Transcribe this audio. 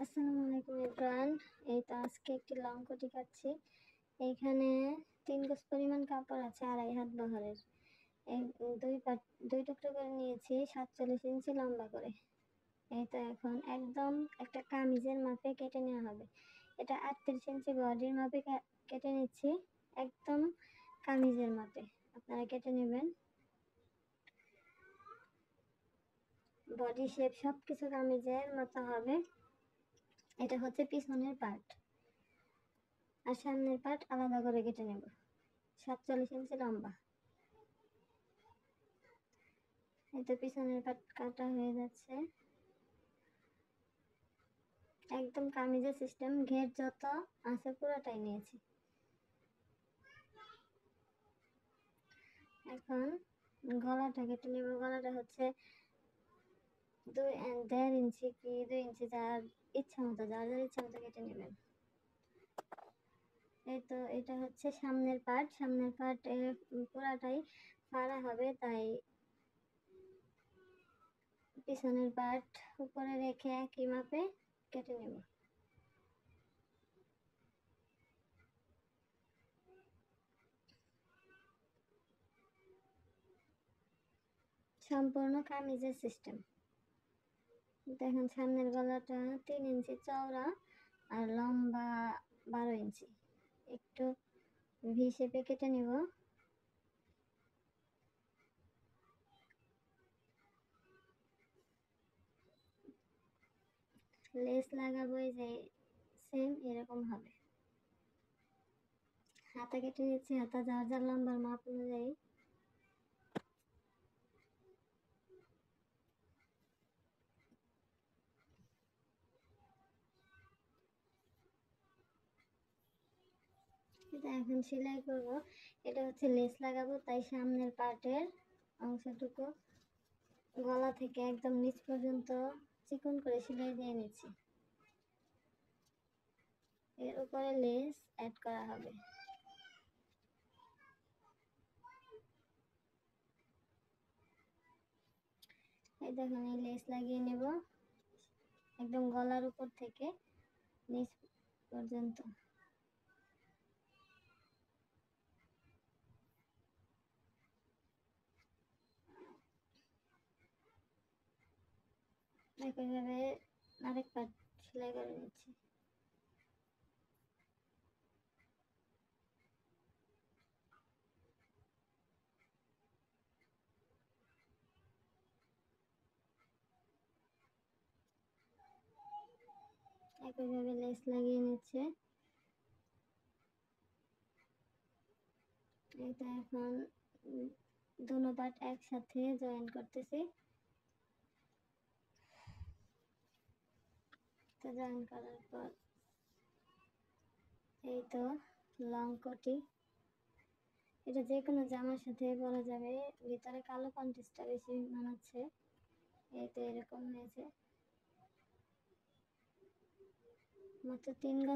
আসসালামু আলাইকুম এভরিওয়ান। এই তো আজকে একটি লং কোটি কাটছি। এইখানে 3 গজ পরিমাণ কাপড় আছে, 2.5 হাত বহরের। এই দুই টুকরো করে নিয়েছি, 47 ইঞ্চি লম্বা করে। এই তো এখন একদম একটা কামিজের মাপে কেটে নেওয়া হবে। এটা 38 ইঞ্চি বডির মাপে কেটে নিচ্ছি, একদম কামিজের মাপে আপনারা কেটে নেবেন। বডি শেপ সব কিছু কামিজের মতো হবে। এটা হচ্ছে পিছনের পার্ট, আর সামনের পার্ট আলাদা করে কেটে নেব। 47 ইঞ্চি লম্বা। এই তো পিছনের পার্ট কাটা হয়ে যাচ্ছে, একদম কামিজের সিস্টেম। ঘের যত আছে পুরোটাই নিয়েছি। এখন গলাটা কেটে নেব। গলাটা হচ্ছে 1.5 ইঞ্চি কি 2 ইঞ্চি, যার ইচ্ছা মতো, যার ইচ্ছা মতো কেটে নেবেন। এই তো এটা হচ্ছে সামনের পার্ট। সামনের পার্ট পুরাটাই ফাড়া হবে, তাই পিছনের পার্ট উপরে রেখে একই মাপে কেটে নেব। সম্পূর্ণ কামিজের সিস্টেম। দেখেন সামনের গলাটা 3 ইঞ্চি চওড়া আর লম্বা 12 ইঞ্চি। একটু ভি শেপে কেটে নিব। লেস লাগাবো এই যে সেম এরকম হবে। হাতা কেটে নিচ্ছি, হাতা যার যার লম্বার মাপ অনুযায়ী। এটা এখন সেলাই করব। এটা হচ্ছে লেস লাগাবো, তাই সামনের পার্টের অংশটুকু গলা থেকে একদম নিচ পর্যন্ত চিকন করে সেলাই দিয়ে নিচ্ছি। এর উপরে লেস অ্যাড করা হবে। এই দেখুন, এই লেস লাগিয়ে নেব একদম গলার উপর থেকে নিচ পর্যন্ত। একইভাবে আরেক পার্ট সেলাই করে নিচ্ছি। একইভাবে লেস লাগিয়ে নিচ্ছে। এটা এখন দুনো পার্ট একসাথে জয়েন করতেছি। তো জয়েন করার পর এই তো লং কোটি। এটা যে কোনো জামার সাথে পরা যাবে। ভিতরে কালো কন্ট্রাস্টটা বেশি মানাচ্ছে। এই তো এরকম হয়েছে। মাত্র 3 গজ